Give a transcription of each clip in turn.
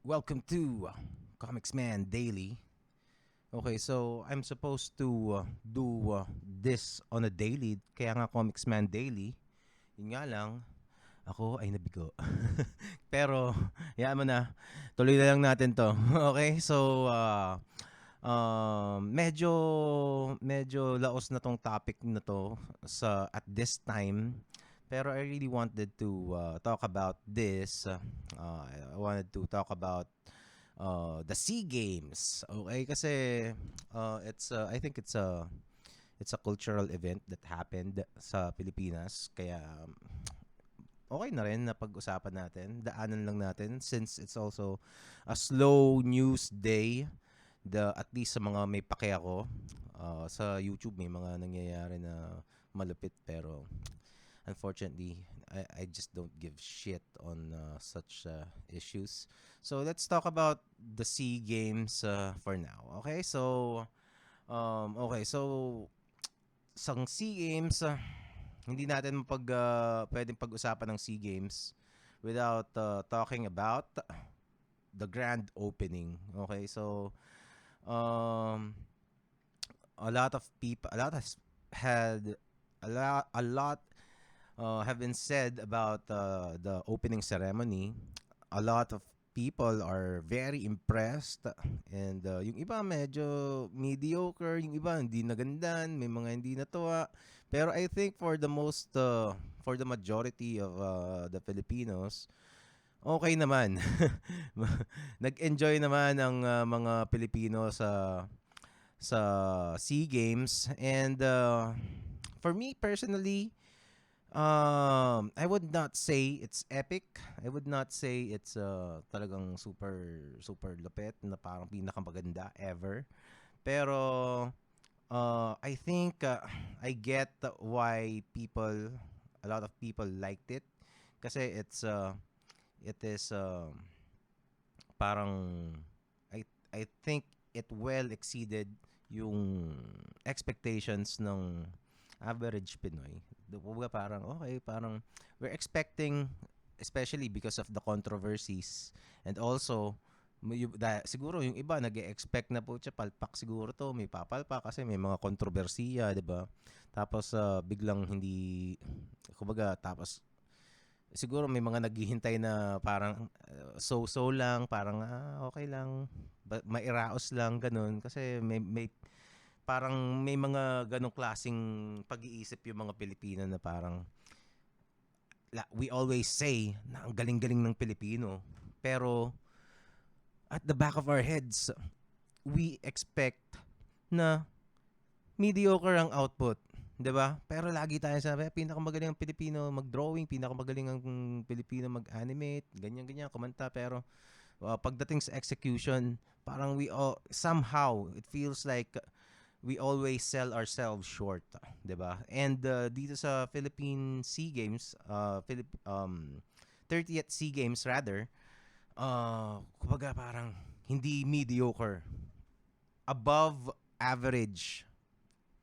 Welcome to Comicsman Daily. Okay, so I'm supposed to do this on a daily, kaya nga Comicsman Daily. Yun nga lang, ako ay nabigo. Pero, hayaan mo na. Tuloy na lang natin to. Okay, so medyo laos na tong topic na to at this time. Pero I really wanted to talk about this. I wanted to talk about the SEA Games. Okay, kasi I think it's a cultural event that happened sa Pilipinas. Kaya okay na rin na pag-usapan natin. Daanan lang natin since it's also a slow news day. At least sa mga may pake ako, sa YouTube may mga nangyayari na malupit pero unfortunately I just don't give shit on such issues. So let's talk about the SEA Games for now. Okay, so sang SEA Games, hindi natin pwedeng pag-usapan ng SEA Games without talking about the grand opening. Okay, so um, a lot has had a lot have been said about the opening ceremony. A lot of people are very impressed and yung iba medyo mediocre, yung iba hindi nagandan, may mga hindi natuwa. Pero I think for the majority of the Filipinos, okay naman. Nag-enjoy naman ang mga Pilipino sa SEA Games and for me personally, I would not say it's epic. I would not say it's talagang super super lupit na parang pinakamaganda ever. Pero I think I get why a lot of people liked it kasi it is parang I think it well exceeded yung expectations ng average Pinoy. Kumbaga parang okay, parang we're expecting, especially because of the controversies and also siguro yung iba nag-expect na po siya palpak siguro to, may papalpak kasi may mga kontrobersiya, 'di ba? Tapos biglang hindi, kumbaga, tapos siguro may mga naghihintay na parang so-so lang, parang okay lang, mairaos lang ganun kasi may parang may mga ganong klasing pag-iisip yung mga Pilipino na parang we always say na ang galing-galing ng Pilipino. Pero at the back of our heads, we expect na mediocre ang output. 'Di ba? Pero lagi tayo sabi, pinakamagaling ang Pilipino mag-drawing, pinakamagaling ang Pilipino mag-animate, ganyan-ganyan, kumanta. Pero pagdating sa execution, parang we all, somehow, it feels like we always sell ourselves short, 'di ba? And dito sa Philippine SEA Games, 30th SEA Games rather, kumbaga parang hindi mediocre, above average.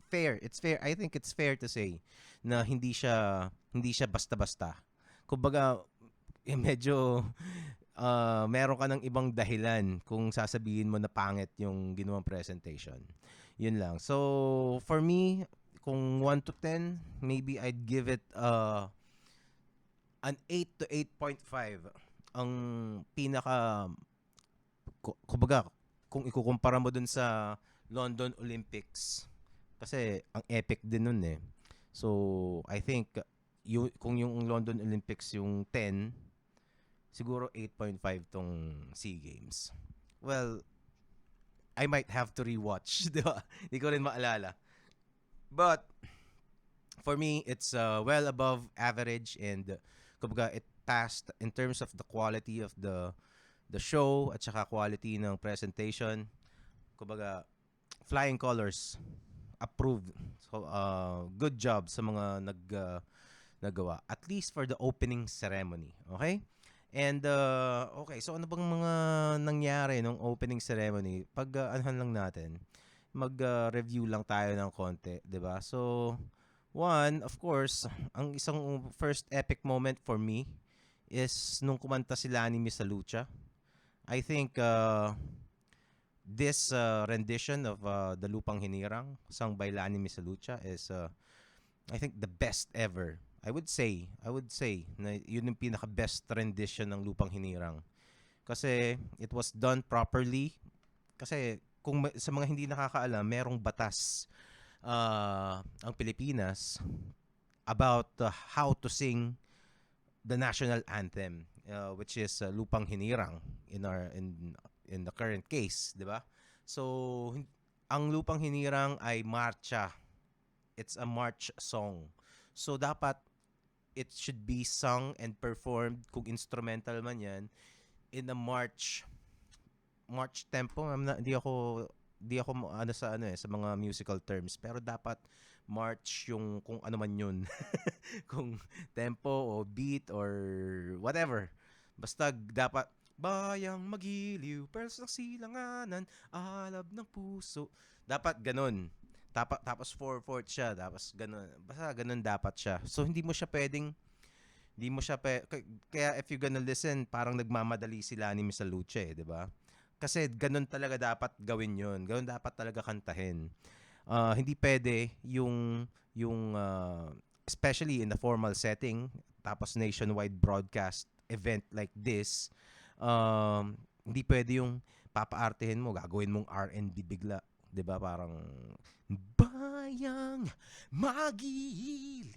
Fair, it's fair. I think it's fair to say na hindi siya basta-basta. Kumbaga medyo meron ka ng ibang dahilan kung sasabihin mo na pangit yung ginawang presentation. Yun lang. So, for me, kung 1 to 10, maybe I'd give it an 8 to 8.5. Ang pinaka, kumbaga, kung ikukumpara mo dun sa London Olympics, kasi ang epic din nun eh. So, I think, kung yung London Olympics yung 10, siguro 8.5 tong SEA Games. Well, I might have to rewatch, di ba? Hindi ko rin maalala. But, for me, it's well above average and kumbaga it passed in terms of the quality of the show at saka quality ng presentation. Kumbaga, flying colors, approved. So, good job sa mga nagawa. At least for the opening ceremony. Okay? And, okay, so ano bang mga nangyari nung opening ceremony? Anhan lang natin. Mag-review lang tayo ng konti, 'di ba? So, one, of course, ang isang first epic moment for me is nung kumanta sila ni Miss Lucha. I think this rendition of the Lupang Hinirang, sung by Lani Misalucha, is I think the best ever. I would say na yun yung pinaka best rendition ng Lupang Hinirang. Kasi it was done properly. Kasi kung sa mga hindi nakakaalam, merong batas ang Pilipinas about how to sing the national anthem, which is Lupang Hinirang in the current case, 'di ba? So ang Lupang Hinirang ay marcha. It's a march song. So dapat it should be sung and performed kung instrumental man 'yan in a march tempo. Hindi ako sa ano sa mga musical terms, pero dapat march yung kung ano man yun. Kung tempo o beat or whatever. Basta dapat bayang magiliw, pero sa silanganan, alab ng puso. Dapat ganun. Tapos 4/4 siya, tapos ganun. Basta ganun dapat siya. So hindi mo siya kaya if you gonna listen, parang nagmamadali sila ni Miss Luce, 'di ba? Kasi ganun talaga dapat gawin 'yon. Ganun dapat talaga kantahin. Hindi pwede yung especially in the formal setting, tapos nationwide broadcast event like this, hindi pwede yung papaartehin mo, gagawin mong R&B bigla, 'di ba? Parang bayang magiliw.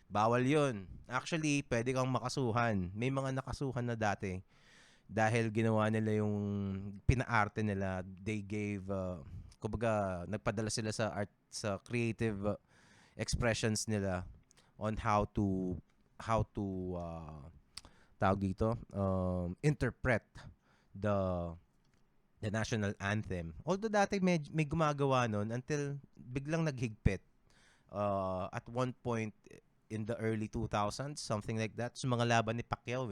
Bawal 'yon. Actually, pwede kang makasuhan. May mga nakasuhan na dati dahil ginawa nila yung pinaarte nila. They gave kumbaga nagpadala sila sa creative expressions nila on how to tawag dito, interpret the the national anthem. Although dati may gumagawa nun until biglang naghigpit. At one point in the early 2000s, something like that, sa mga laban ni Pacquiao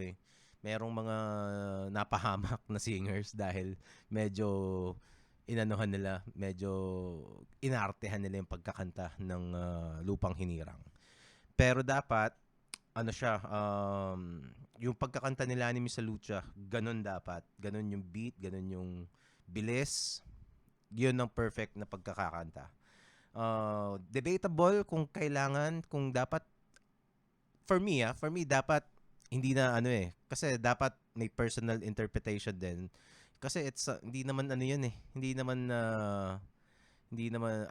merong mga napahamak na singers dahil medyo inanuhan nila, medyo inartehan nila yung pagkakanta ng Lupang Hinirang. Pero dapat, ano siya, yung pagkakanta nila ni Miss Lucha, ganun dapat. Ganun yung beat, ganun yung bilis. Yun ang perfect na pagkakakanta. Debatable kung kailangan, kung dapat, for me dapat, hindi na kasi dapat may personal interpretation din. Kasi it's hindi naman yun hindi naman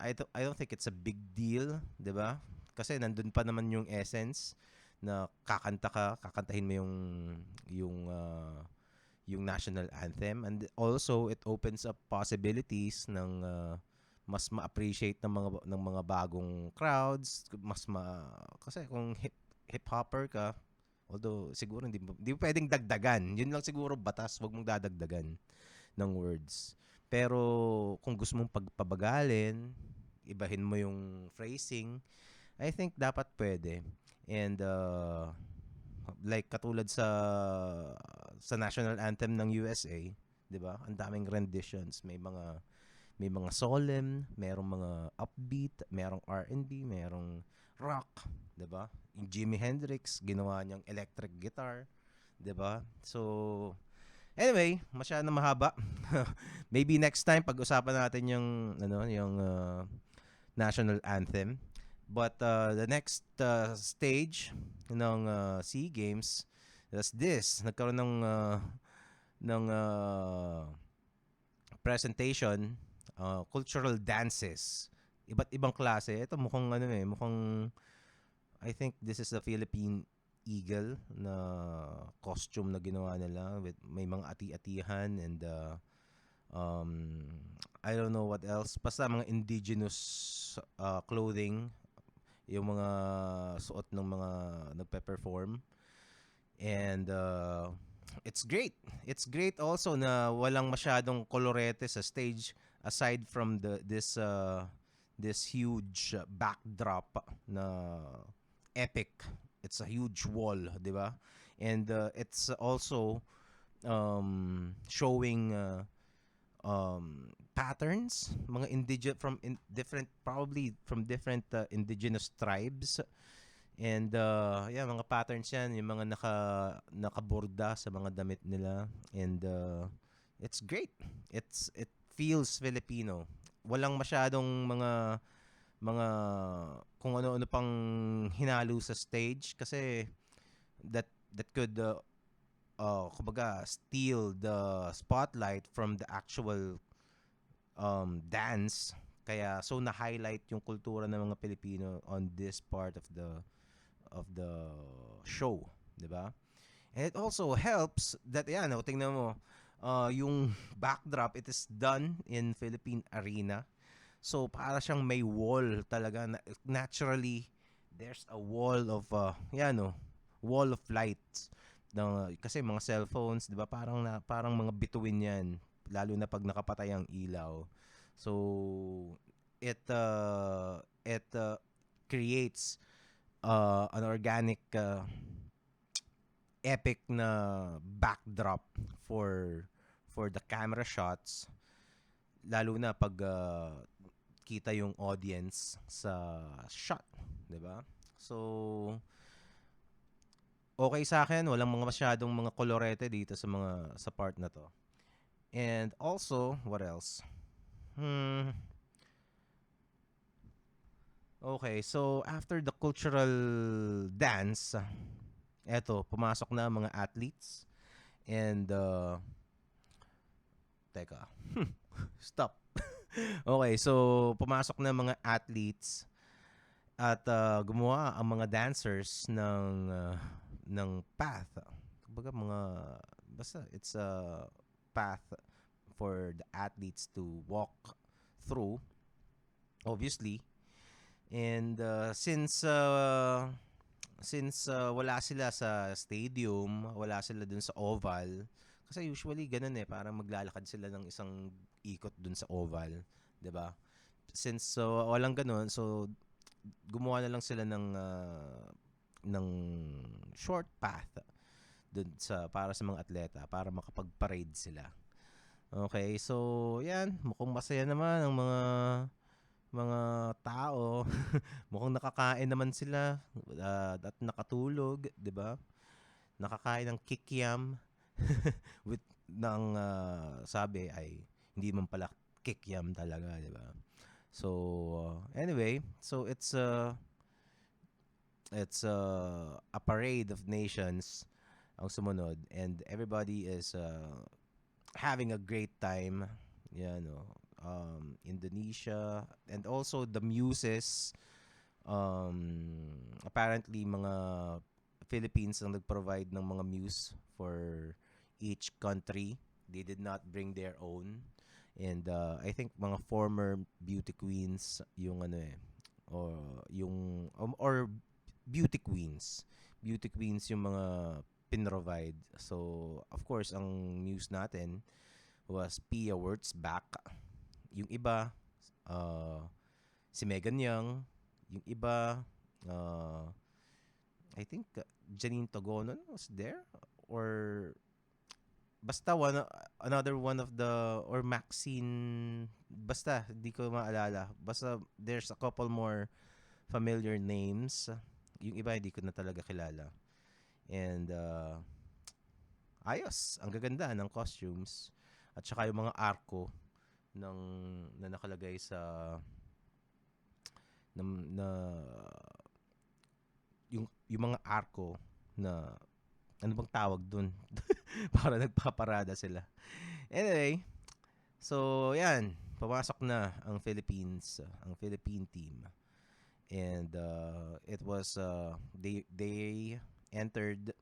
I don't think it's a big deal, 'di ba? Kasi nandun pa naman yung essence na kakantahin mo yung national anthem, and also it opens up possibilities ng mas ma-appreciate ng mga bagong crowds, kasi kung hip hopper ka, although siguro hindi pwedeng dagdagan. Yun lang siguro batas, wag mong dadagdagan ng words. Pero kung gusto mong pagpabagalin, ibahin mo yung phrasing, I think dapat pwede. And like katulad sa national anthem ng USA, 'di ba? Ang daming renditions, may mga solemn, merong mga upbeat, merong R&B, merong rock, 'di ba? Yung Jimi Hendrix ginawa niyang electric guitar, 'di ba? So anyway, masyado na mahaba. Maybe next time pag-usapan natin yung national anthem. But the next stage ng SEA Games is this. Nagkaroon ng presentation, cultural dances. Iba't ibang klase. Ito mukhang I think this is the Philippine eagle na costume na ginawa nila with may mga ati-atihan and I don't know what else. Basta mga indigenous clothing yung mga suot ng mga nagpe-perform. And it's great. It's great also na walang masyadong kolorete sa stage aside from this huge backdrop na epic. It's a huge wall, 'di ba? And it's also showing patterns, mga different, probably from different indigenous tribes. And yeah, mga patterns yan, yung mga nakaborda sa mga damit nila. And it's great. It feels Filipino. Walang masyadong mga kung ano-ano pang hinalo sa stage kasi that could kumbaga steal the spotlight from the actual dance. Kaya so na-highlight yung kultura ng mga Pilipino on this part of the show, 'di ba? And it also helps that yan, tingnan mo, yung backdrop, it is done in Philippine Arena. So para siyang may wall talaga. Naturally, there's a wall of wall of lights. Kasi mga cellphones, 'di ba? Parang mga bituin 'yan, lalo na pag nakapatay ang ilaw. So it creates an organic epic na backdrop for the camera shots, lalo na pag kita yung audience sa shot, 'di ba? So okay sa akin, walang mga masyadong mga kolorete dito sa part na to. And also, what else? Okay, so after the cultural dance, eto, pumasok na mga athletes. And teka. Stop. Okay, so pumasok na mga athletes at gumawa ang mga dancers ng path. Kumbaga basta it's a path for the athletes to walk through, obviously. And since wala sila sa stadium, wala sila dun sa oval, kasi usually ganun parang maglalakad sila ng isang ikot dun sa oval, 'di ba? Since walang ganun, so gumawa na lang sila ng short path dun para sa mga atleta para makapag-parade sila. Okay, so yan, mukhang masaya naman ang mga tao. Mukhang nakakain naman sila at nakatulog, 'di ba? Nakakain ng kikiam with sabi ay hindi man pala kikiam talaga, 'di ba? So anyway, so it's a parade of nations ang sumunod, and everybody is having a great time. Yan, no. Indonesia, and also the muses, apparently mga Philippines ang nag-provide ng mga muse for each country. They did not bring their own. And I think mga former beauty queens yung or beauty queens. Beauty queens yung mga pinrovide. So, of course, ang muse natin was Pia Wurtzbach. Yung iba, si Megan Young. Yung iba, I think Janine Togonon was there. Or basta another one of the, or Maxine, basta, di ko maalala. Basta there's a couple more familiar names. Yung iba, hindi ko na talaga kilala. And ayos, ang gaganda ng costumes. At saka yung mga arko na nakalagay sa yung mga arko na ano bang tawag dun? Para nagpaparada sila. Anyway, so yan, pumasok na ang Philippine team. And it was they entered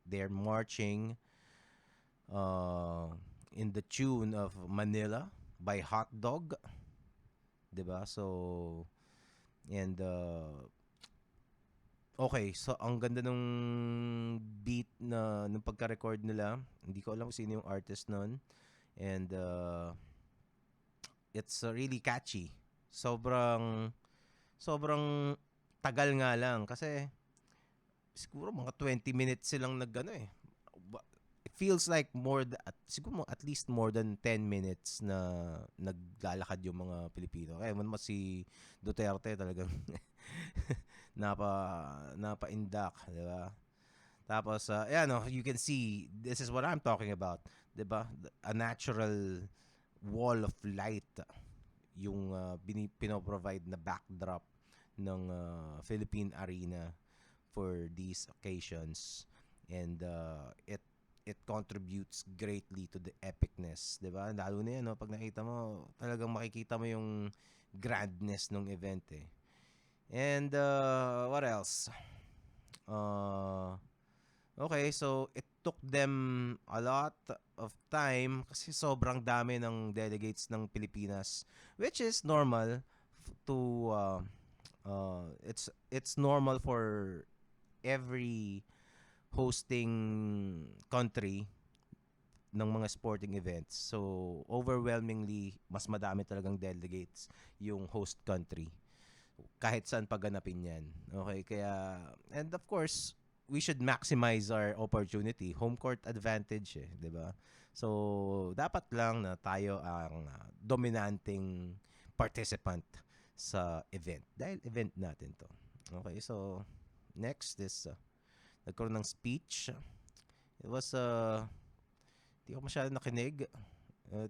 their marching in the tune of Manila by Hot Dog, 'di ba? So and okay, so ang ganda nung beat nung pagka-record nila. Hindi ko alam kung sino yung artist nun. And it's really catchy. Sobrang tagal nga lang kasi siguro mga 20 minutes silang feels like siguro at least more than 10 minutes na naglalakad yung mga Pilipino. Kaya mo si Duterte talagang napa-indak, di ba? Tapos, you can see, this is what I'm talking about, di ba? A natural wall of light, yung pinoprovide na backdrop ng Philippine Arena for these occasions. And it contributes greatly to the epicness, 'di ba? Lalo na 'yan, no, pag nakita mo, talagang makikita mo yung grandness ng event eh. And what else? Okay, so it took them a lot of time kasi sobrang dami ng delegates ng Pilipinas, which is normal to it's normal for every hosting country ng mga sporting events. So, overwhelmingly, mas madami talagang delegates yung host country. Kahit saan pagganapin yan. Okay, kaya, and of course, we should maximize our opportunity. Home court advantage eh, di ba? So, dapat lang na tayo ang dominanting participant sa event. Dahil event natin to. Okay, so, next is nagkaroon ng speech. It was di ko masyado nakinig.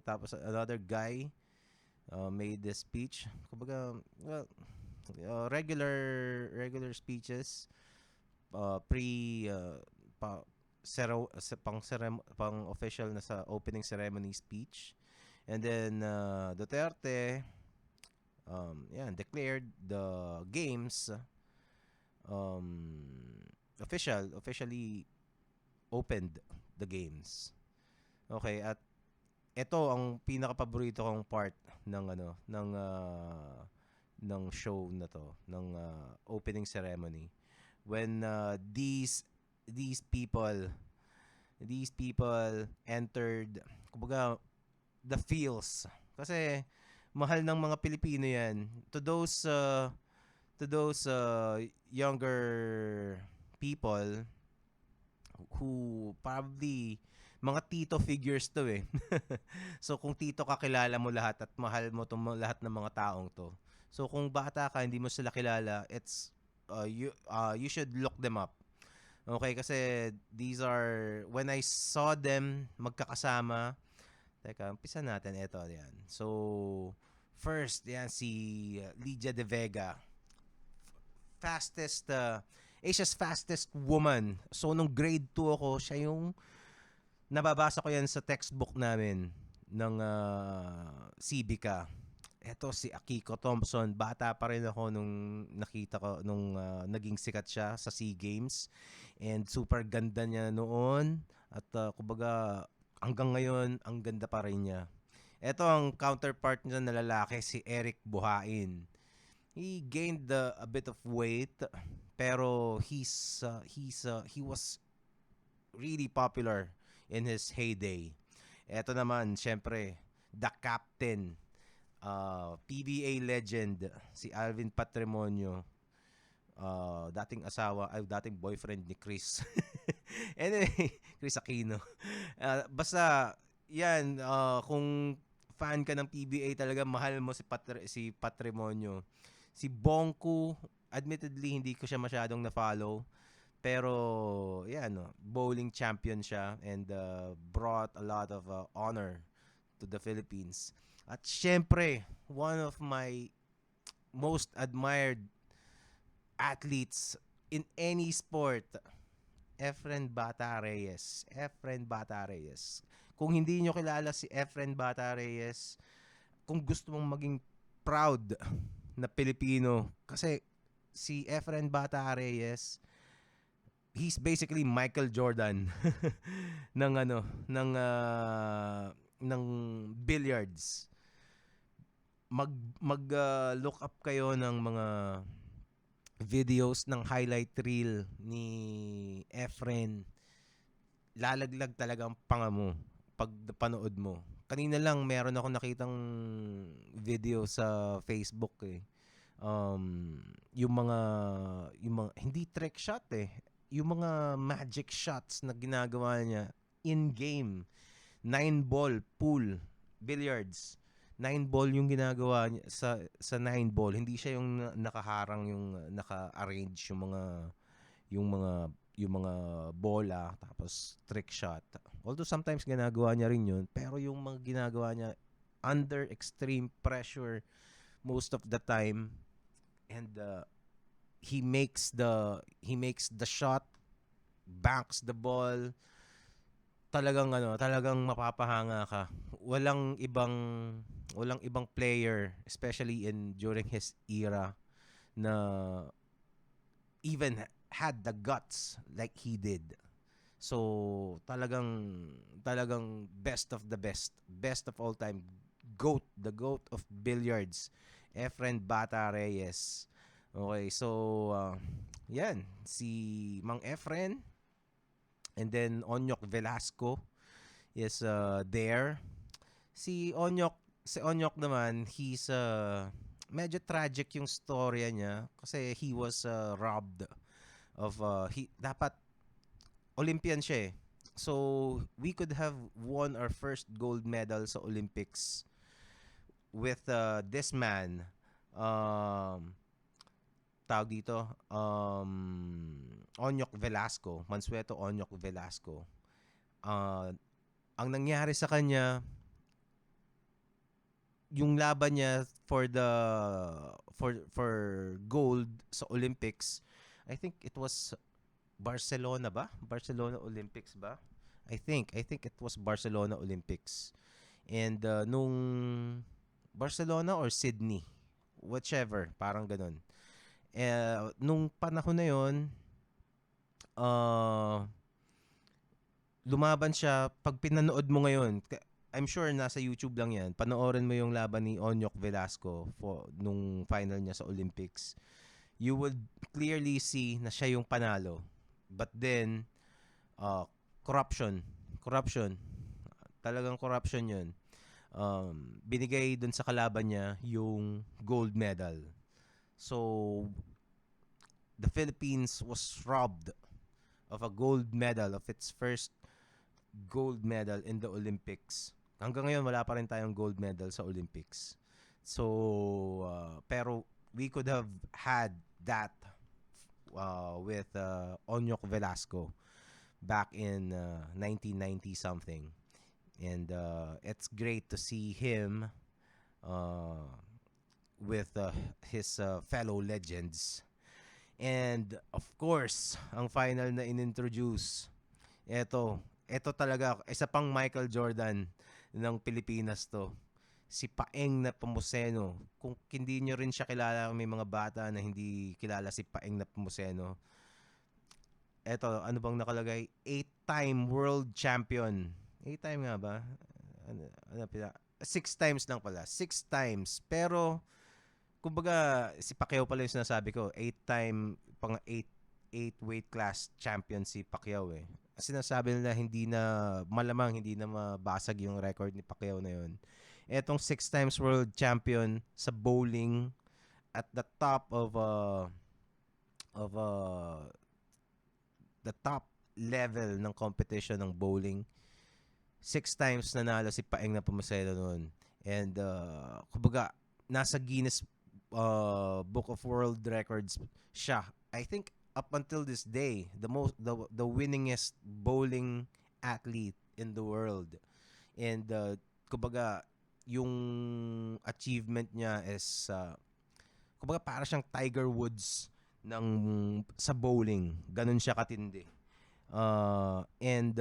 Tapos another guy made the speech. Kumbaga, well, regular speeches, pang official na sa opening ceremony speech. And then Duterte declared the games officially opened the games. Okay, at ito ang pinaka-paborito kong part ng ng show na to, ng opening ceremony, when these people entered, kumbaga, the feels, kasi mahal ng mga Pilipino yan. To those younger people who probably mga tito figures to eh. So kung tito ka, kilala mo lahat at mahal mo lahat ng mga taong to. So kung bata ka, hindi mo sila kilala, it's you should look them up. Okay, kasi these are, when I saw them magkakasama, teka, umpisa natin, ito, yan. So first, yan, si Lydia De Vega, Asia's fastest woman. So nung grade 2 ako, siya yung nababasa ko yan sa textbook namin ng Civica. Eto si Akiko Thompson, bata pa rin ako nung nakita ko, nung naging sikat siya sa SEA Games. And super ganda niya noon. At kumbaga, hanggang ngayon, ang ganda pa rin niya. Eto ang counterpart niya na lalaki, si Eric Buhain. He gained a bit of weight, pero he was really popular in his heyday. Eto naman, syempre, the captain, PBA legend, si Alvin Patrimonio, dating boyfriend ni Chris. Anyway, Chris Aquino. Basta, yan, kung fan ka ng PBA talaga, mahal mo si Patrimonio. Si Bongku, admittedly, hindi ko siya masyadong na-follow. Pero, bowling champion siya and brought a lot of honor to the Philippines. At syempre, one of my most admired athletes in any sport, Efren Bata Reyes. Kung hindi nyo kilala si Efren Bata Reyes, kung gusto mong maging proud na Pilipino, kasi si Efren Bata Reyes, he's basically Michael Jordan ng billiards. Look up kayo ng mga videos ng highlight reel ni Efren. Lalaglag talaga ang panga mo pag panood mo. Kanina lang meron ako nakitang video sa Facebook eh. Yung mga hindi trick shot eh. Yung mga magic shots na ginagawa niya, in-game 9-ball pool billiards. 9-ball yung ginagawa niya sa 9-ball. Hindi siya yung nakaharang, yung naka-arrange yung mga yung mga bola tapos trick shot. Although sometimes ginagawa niya rin yun, pero yung mga ginagawa niya under extreme pressure most of the time, and he makes the shot, banks the ball, talagang talagang mapapahanga ka. Walang ibang player, especially in during his era, na even had the guts like he did. So talagang best of the best, best of all time, the goat of billiards, Efren Bata Reyes. Okay, so yan si Mang Efren, and then Onyok Velasco is there. Si Onyok, naman, he's medyo tragic yung storya niya kasi he was robbed of he dapat Olympian siya eh. So we could have won our first gold medal sa Olympics with this man, um tawag dito, Onyok Velasco, Mansueto Onyok Velasco. uh, ang nangyari sa kanya, yung laban niya for gold sa Olympics, I think it was Barcelona ba? Barcelona Olympics ba? I think it was Barcelona Olympics. And nung Barcelona or Sydney, whichever, parang ganun. Nung panahon na yon, uh, lumaban siya. Pag pinanood mo ngayon, I'm sure nasa YouTube lang yan, panoorin mo yung laban ni Onyok Velasco nung final niya sa Olympics. You would clearly see na siya yung panalo. But then, corruption. Talagang corruption yun. Binigay dun sa kalaban niya yung gold medal. So, the Philippines was robbed of a gold medal, of its first gold medal in the Olympics. Hanggang ngayon, wala pa rin tayong gold medal sa Olympics. So, pero we could have had that with Onyok Velasco back in 1990 something. And it's great to see him with his fellow legends. And of course, ang final na inintroduce, eto talaga, isa pang Michael Jordan ng Pilipinas to. Si Paeng na Nepomuceno. Kung hindi nyo rin siya kilala, may mga bata na hindi kilala si Paeng na Nepomuceno. Eto, ano bang nakalagay? 8-time world champion. 8-time nga ba? Ano pila? 6 times lang pala. 6 times. Pero, kumbaga, si Pacquiao pala yung sinasabi ko. 8-time, pang 8 weight class champion si Pacquiao eh. Sinasabi nila malamang hindi na mabasag yung record ni Pacquiao na yun. Etong 6 times world champion sa bowling, at the top of the top level ng competition ng bowling. 6 times nanalo si Paeng Nepomuceno noon. And kumbaga, nasa Guinness Book of World Records siya. I think up until this day, the winningest bowling athlete in the world. And kumbaga, yung achievement niya is kumbaga para siyang Tiger Woods sa bowling. Ganun siya katindi. And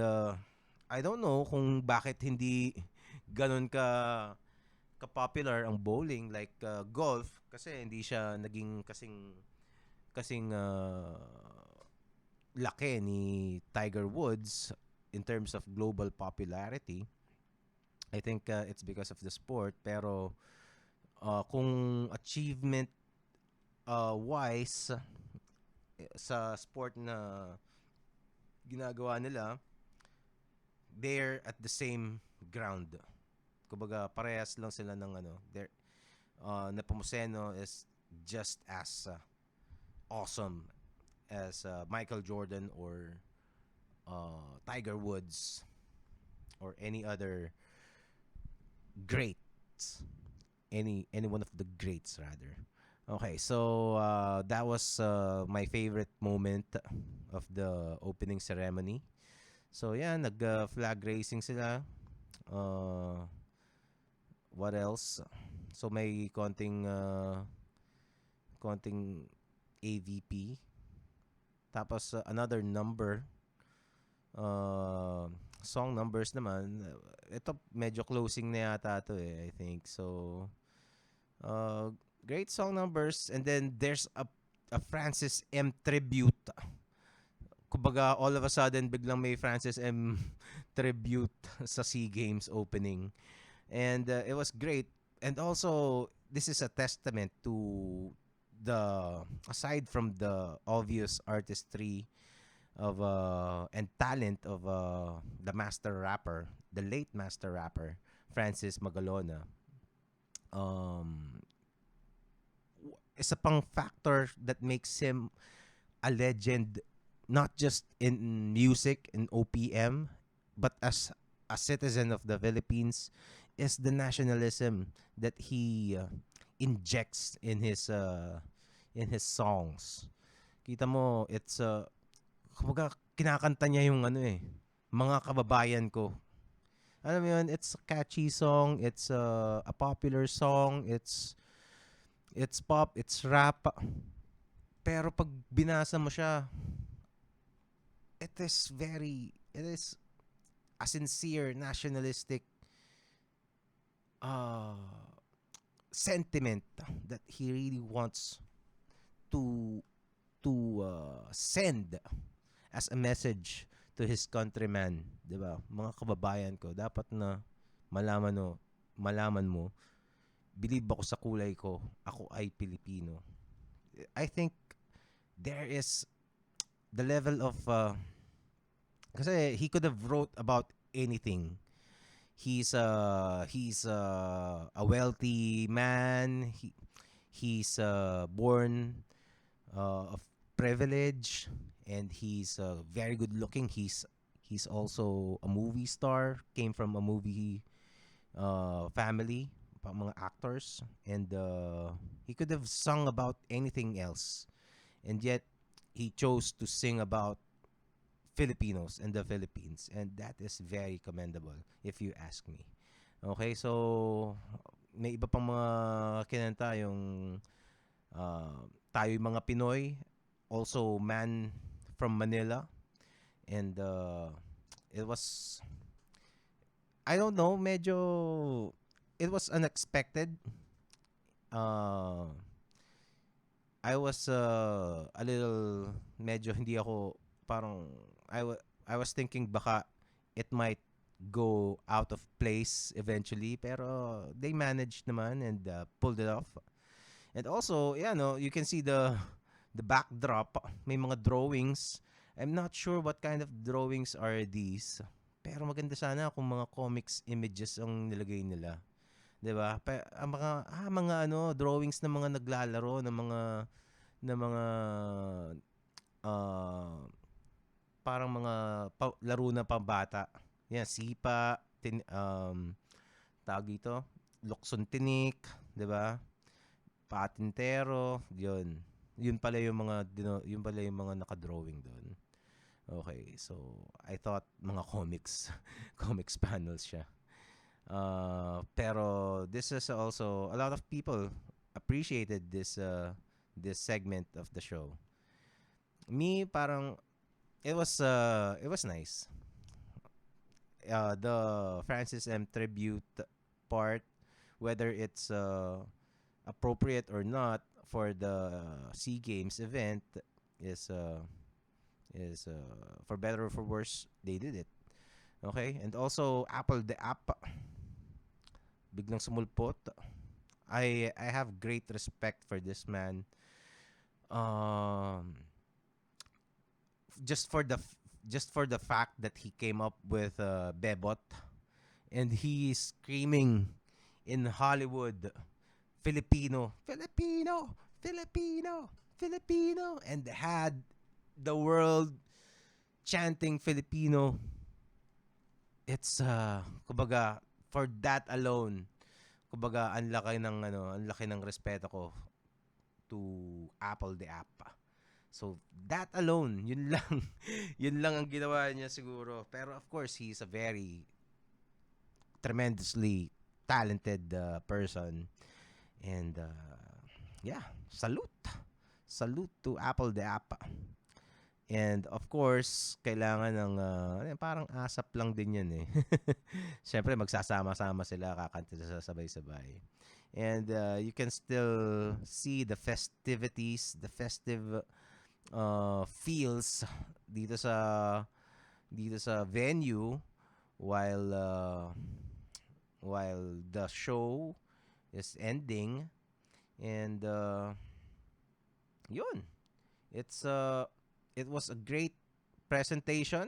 I don't know kung bakit hindi ganun ka-popular ang bowling like golf, kasi hindi siya naging kasing laki ni Tiger Woods in terms of global popularity. I think it's because of the sport, pero kung achievement wise sa sport na ginagawa nila, they're at the same ground. Kumbaga parehas lang sila ng Nepomuceno is just as awesome as Michael Jordan or Tiger Woods. or any other greats, any one of the greats rather. Okay, so that was my favorite moment of the opening ceremony. So yeah, nag flag racing sila. Uh, what else? So may konting AVP. Tapos another number, uh, song numbers naman. Ito medyo closing na yata to I think. So uh, great song numbers, and then there's a Francis M tribute. Kumbaga all of a sudden biglang may Francis M tribute sa SEA Games opening. And it was great. And also this is a testament to the, aside from the obvious artistry of and talent of the master rapper, the late master rapper Francis Magalona. Um, Isa pang factor that makes him a legend, not just in music and OPM, but as a citizen of the Philippines, is the nationalism that he injects in his songs. Kita mo, it's kumbaga kinakanta niya yung mga kababayan ko. Alam mo yun, it's a catchy song, it's a popular song, it's pop, it's rap. Pero pag binasa mo siya, it is a sincere nationalistic uh, sentiment that he really wants to send as a message to his countrymen, 'di ba? Mga kababayan ko, dapat na malaman mo, believe ako sa kulay ko, ako ay Pilipino. I think there is the level of kasi he could have wrote about anything. He's a wealthy man. He's born of privilege, and he's very good looking. He's also a movie star. Came from a movie family, mga actors, and he could have sung about anything else, and yet he chose to sing about Filipinos and the Philippines, and that is very commendable if you ask me. Okay, so may iba pang mga kinanta yung tayo'y mga Pinoy, also Man from Manila, and it was, I don't know, medyo it was unexpected. Uh, I was a little, medyo hindi ako, parang I was thinking baka it might go out of place eventually, pero they managed naman and pulled it off. And also, yeah, no, you can see the backdrop, may mga drawings. I'm not sure what kind of drawings are these. Pero maganda sana kung mga comics images ang nilagay nila. 'Di ba? Mga drawings ng mga naglalaro, ng mga uh, parang mga laro na pambata. Yan, sipa, tawag dito, luksong tinik, 'di ba? Patintero, 'yun. Yun pala yung mga naka-drawing doon. Okay, so I thought mga comics panels siya. Pero this is also, a lot of people appreciated this segment of the show. Me, parang it was nice. The Francis M tribute part, whether it's appropriate or not for the SEA Games event, is for better or for worse, they did it. Okay, and also Apple the app biglang sumulpot. I have great respect for this man. Um, just for the fact that he came up with Bebot, and he is screaming in Hollywood, Filipino, Filipino, Filipino, Filipino, and had the world chanting Filipino it's kumbaga for that alone, kumbaga ang laki ng respeto ko to Apple the app. So that alone, yun lang. Yun lang ang ginawa niya siguro. Pero of course, he's a very tremendously talented person. And yeah, salute. Salute to Apple the app. And of course, kailangan ng parang ASAP lang din 'yan eh. Siyempre magsasama-sama sila, kakanta sa sabay-sabay. And you can still see the festivities, the festive feels dito sa venue while the show is ending. And yun, it was a great presentation.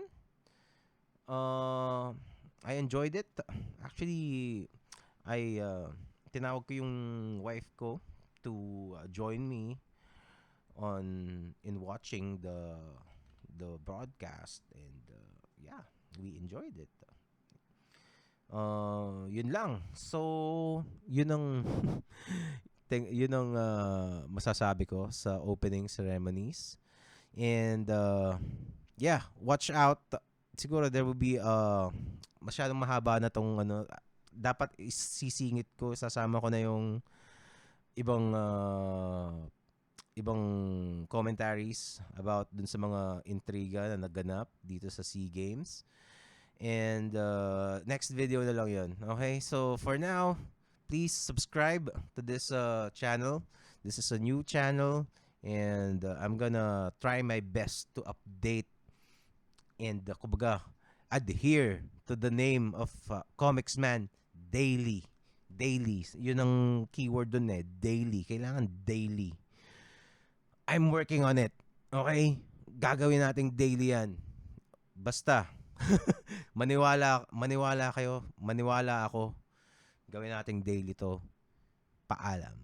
I enjoyed it. Actually, I tinawag ko yung wife ko to join me in watching the broadcast. And yeah, we enjoyed it. Yun lang. So, yun ang yun ang masasabi ko sa opening ceremonies. And yeah, watch out. Siguro there will be masyadong mahaba na tong dapat isisingit ko, sasama ko na yung ibang commentaries about dun sa mga intriga na naganap dito sa SEA Games. And next video na lang yun. Okay? So for now, please subscribe to this channel. This is a new channel. And I'm gonna try my best to update and kumbaga adhere to the name of komiksman daily. Daily. Yun ang keyword dun eh. Daily. Kailangan daily. I'm working on it. Okay? Gagawin nating daily yan. Basta. maniwala kayo. Maniwala ako. Gawin nating daily to. Paalam.